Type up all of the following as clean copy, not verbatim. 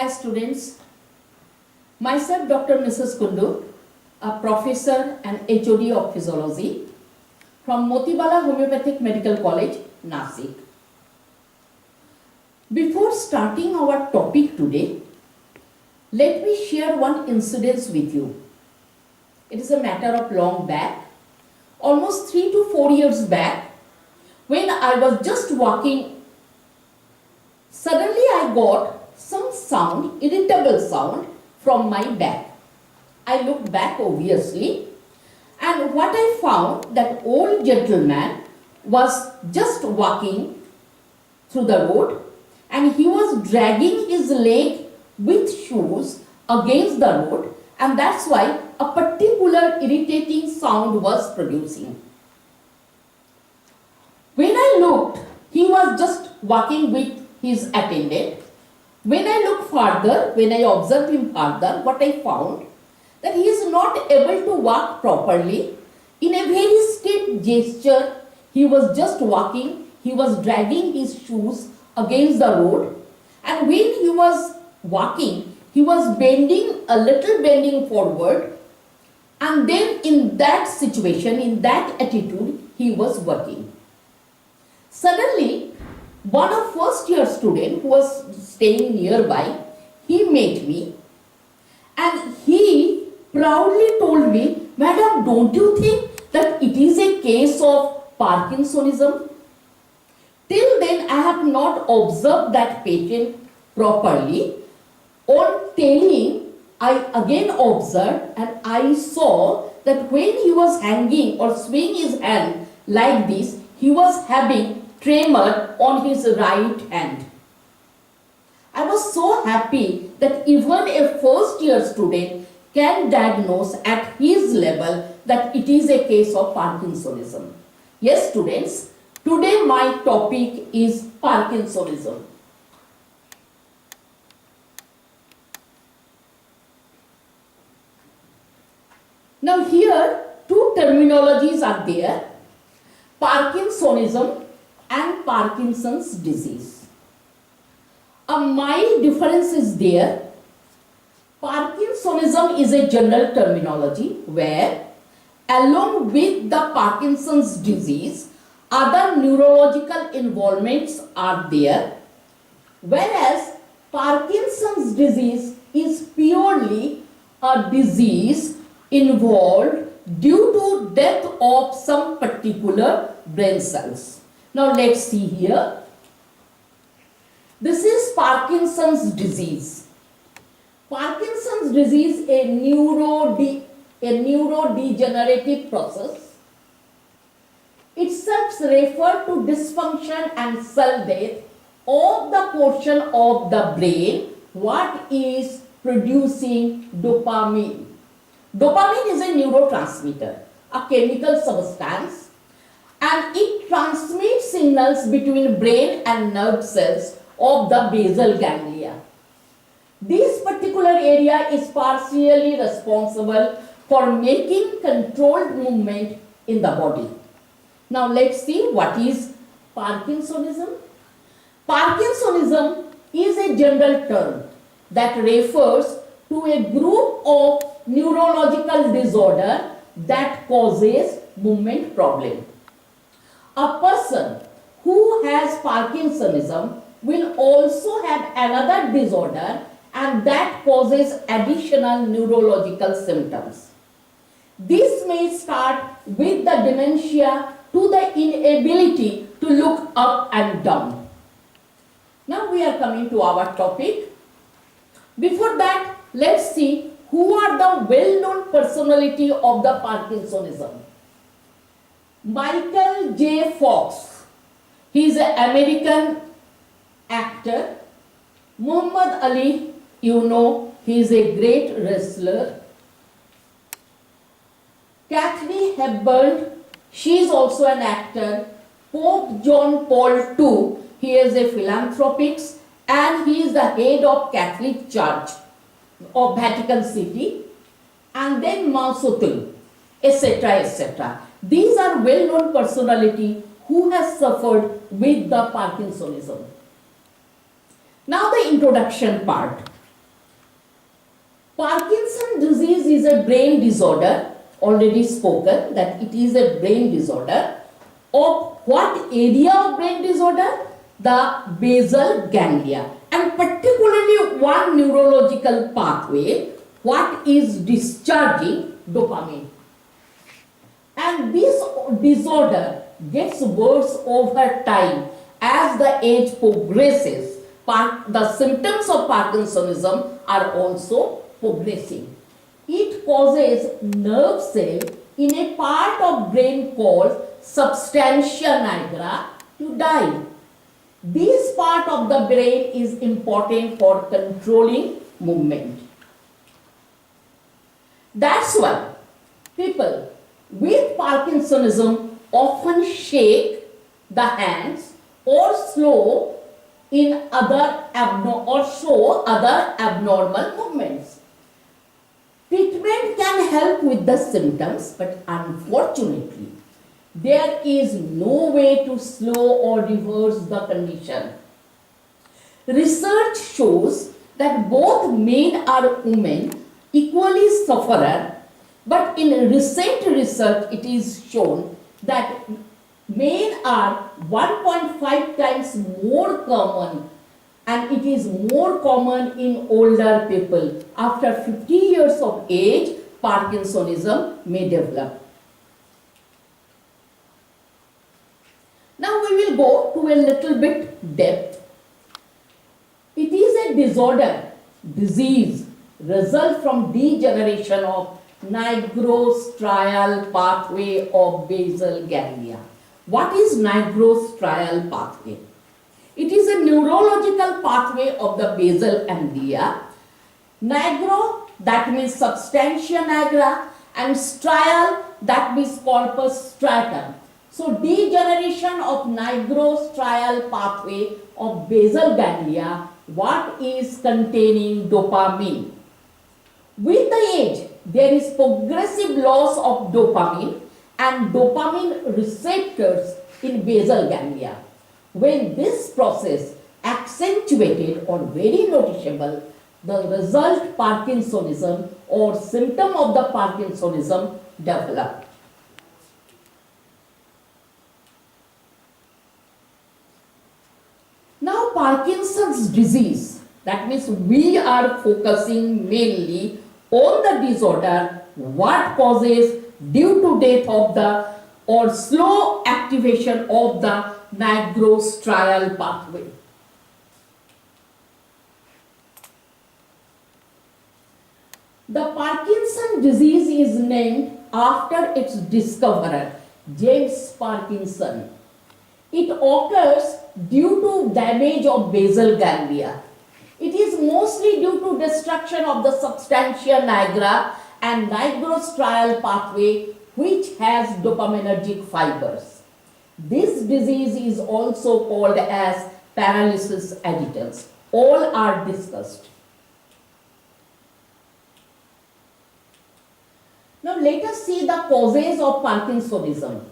Hi students, myself Dr. Mrs. Kundu, a professor and HOD of Physiology from Motibala Homeopathic Medical College, Nasik. Before starting our topic today, let me share one incident with you. It is a matter of long back, almost 3 to 4 years back, when I was just walking. Suddenly I got some sound, irritable sound from my back. I looked back obviously, and what I found, that old gentleman was just walking through the road and he was dragging his leg with shoes against the road, and that's why a particular irritating sound was producing. When I looked, he was just walking with his attendant. When I looked further, when I observed him further, what I found, that he is not able to walk properly. In a very stiff gesture, he was just walking, he was dragging his shoes against the road, and when he was walking, he was bending, a little bending forward, and then in that situation, in that attitude, he was working. Suddenly, one of first year student who was staying nearby, he met me and he proudly told me, "Madam, don't you think that it is a case of Parkinsonism?" Till then, I have not observed that patient properly. On telling, I again observed and I saw that when he was hanging or swinging his hand like this, he was having tremor on his right hand. I was so happy that even a first year student can diagnose at his level that it is a case of Parkinsonism. Yes students, today my topic is Parkinsonism. Now here two terminologies are there, Parkinsonism and Parkinson's disease. A mild difference is there. Parkinsonism is a general terminology where, along with the Parkinson's disease, other neurological involvements are there, whereas Parkinson's disease is purely a disease involved due to death of some particular brain cells. Now let's see here. This is Parkinson's disease. Parkinson's disease is a neurodegenerative process. Itself refers to dysfunction and cell death of the portion of the brain what is producing dopamine. Dopamine is a neurotransmitter, a chemical substance, and it transmits signals between brain and nerve cells of the basal ganglia. This particular area is partially responsible for making controlled movement in the body. Now let's see what is Parkinsonism. Parkinsonism is a general term that refers to a group of neurological disorder that causes movement problem. A person who has Parkinsonism will also have another disorder, and that causes additional neurological symptoms. This may start with the dementia to the inability to look up and down. Now we are coming to our topic. Before that, let's see who are the well-known personality of the Parkinsonism. Michael J. Fox, he is an American actor. Muhammad Ali, you know, he is a great wrestler. Katharine Hepburn, she is also an actor. Pope John Paul II, he is a philanthropist and he is the head of Catholic Church of Vatican City. And then Mao Zedong, etc., etc. These are well-known personality who has suffered with the Parkinsonism. Now the introduction part. Parkinson disease is a brain disorder, already spoken that it is a brain disorder. Of what area of brain disorder? The basal ganglia, and particularly one neurological pathway what is discharging dopamine. And this disorder gets worse over time as the age progresses. The symptoms of Parkinsonism are also progressing. It causes nerve cell in a part of brain called substantia nigra to die. This part of the brain is important for controlling movement. That's why people with Parkinsonism often shake the hands or slow in other show other abnormal movements. Treatment can help with the symptoms, but unfortunately, there is no way to slow or reverse the condition. Research shows that both men and women equally suffer, but in recent research it is shown that men are 1.5 times more common, and it is more common in older people. After 50 years of age, Parkinsonism may develop. Now we will go to a little bit depth. It is a disorder, disease, result from degeneration of nigrostrial pathway of basal ganglia. What is nigrostrial pathway? It is a neurological pathway of the basal ganglia. Nigro, that means substantia nigra, and strial, that means corpus striatum. So degeneration of nigrostrial pathway of basal ganglia, what is containing dopamine. With the age, there is progressive loss of dopamine and dopamine receptors in basal ganglia. When this process accentuated or very noticeable, the result Parkinsonism or symptom of the Parkinsonism develop. Now Parkinson's disease, that means we are focusing mainly on the disorder, what causes due to death of the or slow activation of the nigrostrial pathway. The Parkinson disease is named after its discoverer, James Parkinson. It occurs due to damage of basal ganglia. It is mostly due to destruction of the substantia nigra and nigrostrial pathway, which has dopaminergic fibers. This disease is also called as paralysis agitation. All are discussed. Now let us see the causes of Parkinsonism.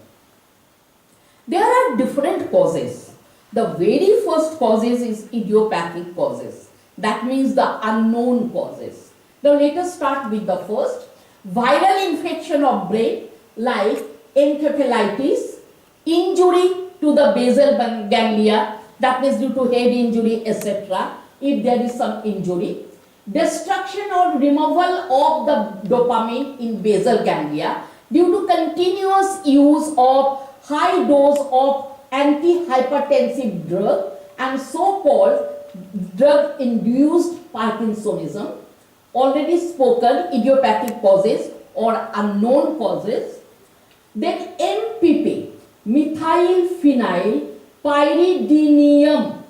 There are different causes. The very first causes is idiopathic causes. That means the unknown causes. Now let us start with the first. Viral infection of brain like encephalitis, injury to the basal ganglia, that means due to head injury, etc. If there is some injury. Destruction or removal of the dopamine in basal ganglia due to continuous use of high dose of antihypertensive drug and so-called drug-induced Parkinsonism. Already spoken, idiopathic causes or unknown causes. Then MPP, methylphenyl pyridinium,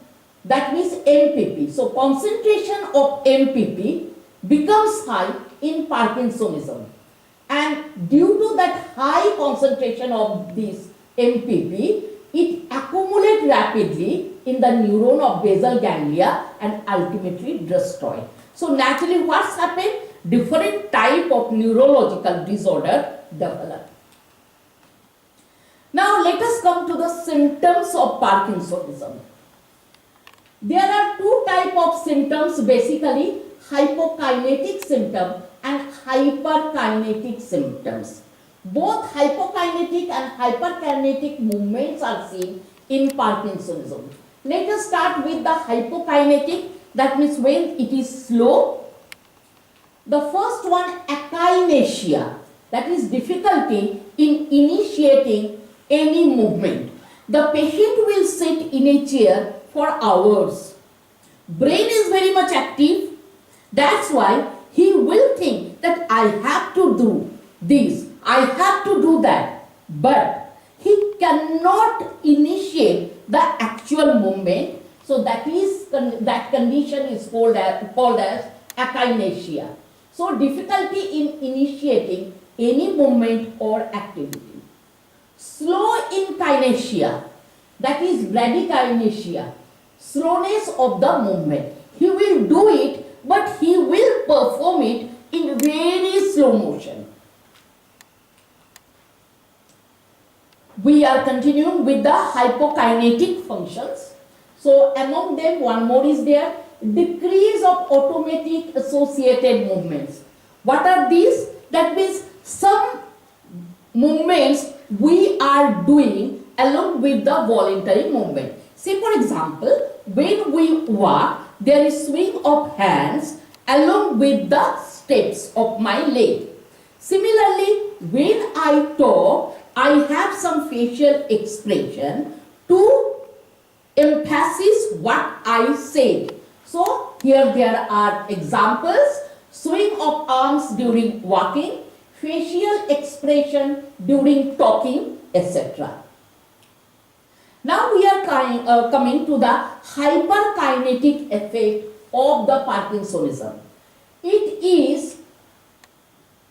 that means MPP. So concentration of MPP becomes high in Parkinsonism, and due to that high concentration of this MPP, it accumulates rapidly in the neuron of basal ganglia and ultimately destroyed. So naturally what's happened? Different type of neurological disorder develop. Now let us come to the symptoms of Parkinsonism. There are two types of symptoms basically, hypokinetic symptom and hyperkinetic symptoms. Both hypokinetic and hyperkinetic movements are seen in Parkinsonism. Let us start with the hypokinetic, that means when it is slow. The first one, akinesia, that is difficulty in initiating any movement. The patient will sit in a chair for hours. Brain is very much active. That's why he will think that I have to do this, I have to do that. But he cannot initiate the actual movement. So that condition is called as akinesia. So difficulty in initiating any movement or activity. Slow in kinesia, that is bradykinesia, slowness of the movement. He will do it, but he will perform it in very slow motion. We are continuing with the hypokinetic functions. So among them, one more is there, decrease of automatic associated movements. What are these? That means some movements we are doing along with the voluntary movement. Say for example, when we walk, there is swing of hands along with the steps of my leg. Similarly, when I talk, I have some facial expression to emphasize what I said. So here there are examples: swing of arms during walking, facial expression during talking, etc. Now we are coming to the hyperkinetic effect of the Parkinsonism. It is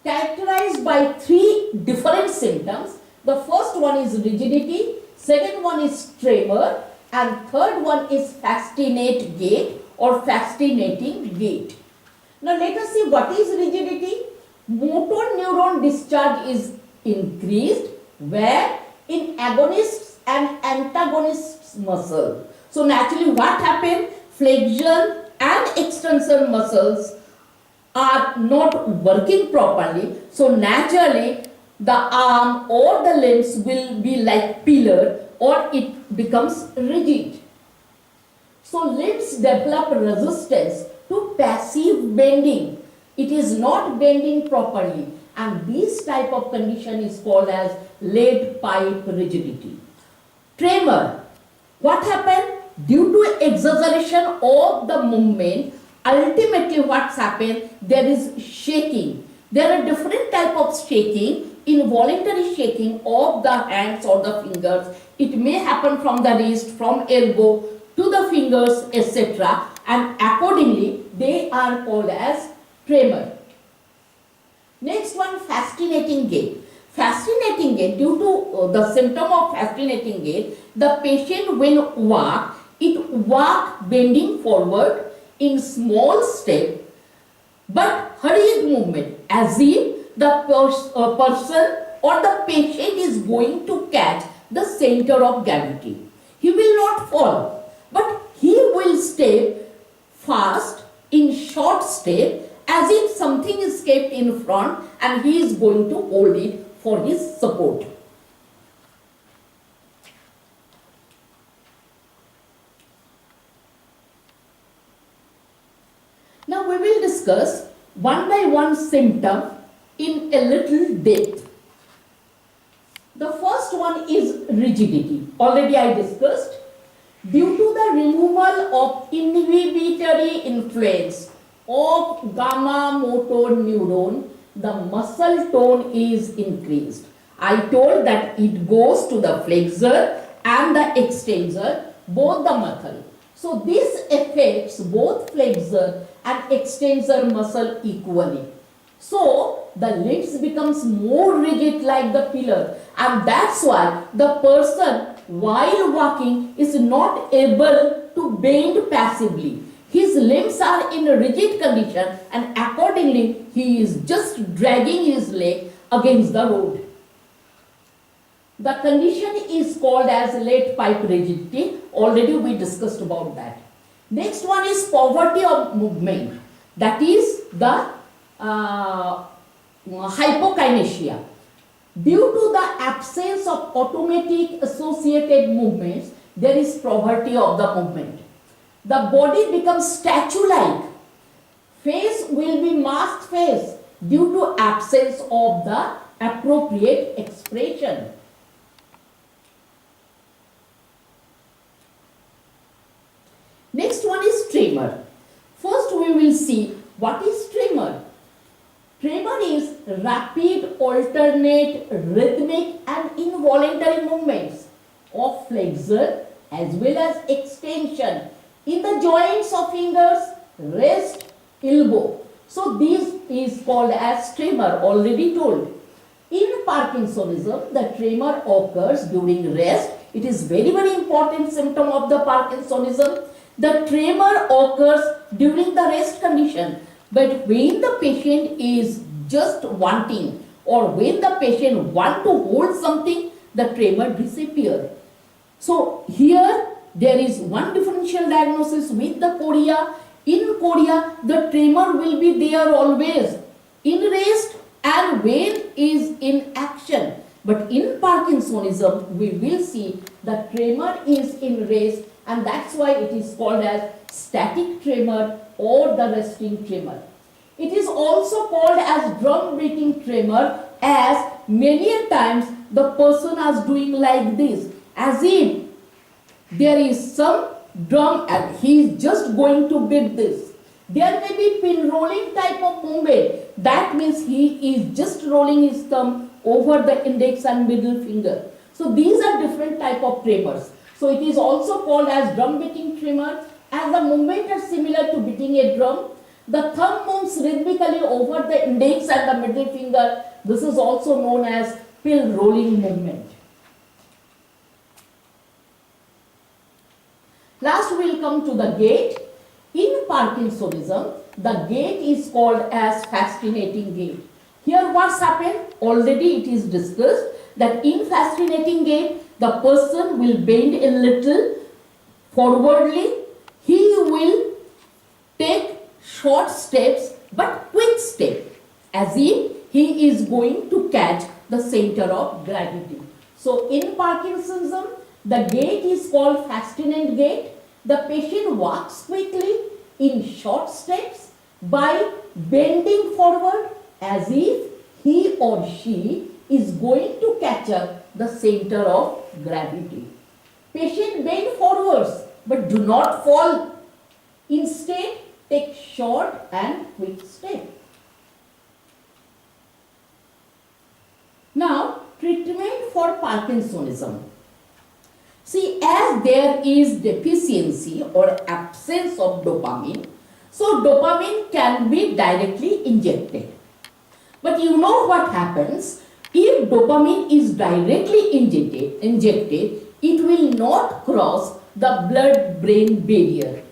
characterized by three different symptoms. The first one is rigidity, second one is tremor, and third one is fascinate gait or fascinating gait. Now let us see what is rigidity. Motor neuron discharge is increased where in agonists and antagonists muscle. So naturally what happened? Flexion and extensor muscles are not working properly. So naturally the arm or the limbs will be like pillar or it becomes rigid. So limbs develop resistance to passive bending. It is not bending properly, and this type of condition is called as lead pipe rigidity. Tremor. What happened? Due to exaggeration of the movement, ultimately what's happened? There is shaking. There are different type of shaking. Involuntary shaking of the hands or the fingers. It may happen from the wrist, from elbow to the fingers, etc. And accordingly, they are called as tremor. Next one, fascinating gait. Fascinating gait, due to the symptom of fascinating gait, the patient will walk, bending forward in small step, but hurried movement, as if the person or the patient is going to catch the center of gravity. He will not fall, but he will step fast in short step as if something is kept in front and he is going to hold it for his support. Now we will discuss one by one symptom in a little depth. The first one is rigidity. Already I discussed. Due to the removal of inhibitory influence of gamma motor neuron, the muscle tone is increased. I told that it goes to the flexor and the extensor, both the muscle. So this affects both flexor and extensor muscle equally. So the limbs becomes more rigid like the pillar, and that's why the person while walking is not able to bend passively. His limbs are in a rigid condition and accordingly he is just dragging his leg against the road. The condition is called as lead pipe rigidity. Already we discussed about that. Next one is poverty of movement. that is the hypokinesia. Due to the absence of automatic associated movements, there is poverty of the movement. The body becomes statue-like. Face will be masked face due to absence of the appropriate expression. Next one is tremor. First we will see what is tremor. Tremor is rapid, alternate, rhythmic and involuntary movements of flexion as well as extension in the joints of fingers, wrist, elbow. So this is called as tremor, already told. In Parkinsonism, the tremor occurs during rest. It is very important symptom of the Parkinsonism. The tremor occurs during the rest condition. But when the patient is just wanting or when the patient wants to hold something, the tremor disappears. So here there is one differential diagnosis with the chorea. In chorea, the tremor will be there always in rest and when is in action. But in Parkinsonism, we will see the tremor is in rest, and that's why it is called as static tremor or the resting tremor. It is also called as drum beating tremor, as many a times the person is doing like this, as if there is some drum and he is just going to beat this. There may be pin rolling type of movement. That means he is just rolling his thumb over the index and middle finger. So these are different type of tremors. So it is also called as drum beating tremor, as the movement is similar to beating a drum. The thumb moves rhythmically over the index and the middle finger. This is also known as pill rolling movement. Last we will come to the gait. In Parkinsonism, the gait is called as fascinating gait. Here what's happened? Already it is discussed that in fascinating gait, the person will bend a little forwardly. He will take short steps but quick step, as if he is going to catch the center of gravity. So in Parkinsonism, the gait is called fascinant gait. The patient walks quickly in short steps by bending forward as if he or she is going to catch up the center of gravity. Patient bend forwards but do not fall. Instead, take short and quick step. Now, treatment for Parkinsonism. See, as there is deficiency or absence of dopamine, so dopamine can be directly injected. But you know what happens? If dopamine is directly injected, it will not cross the blood-brain barrier.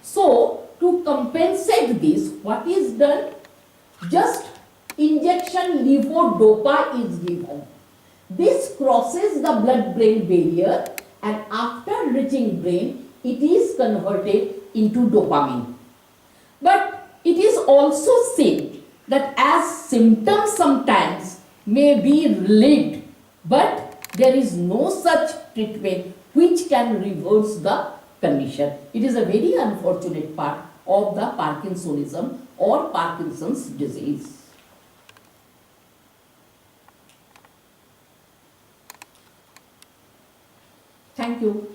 So, to compensate this, what is done? Just injection levodopa is given. This crosses the blood-brain barrier, and after reaching brain, it is converted into dopamine. But it is also seen that as symptoms sometimes may be relieved, but there is no such treatment which can reverse the condition. It is a very unfortunate part of the Parkinsonism or Parkinson's disease. Thank you.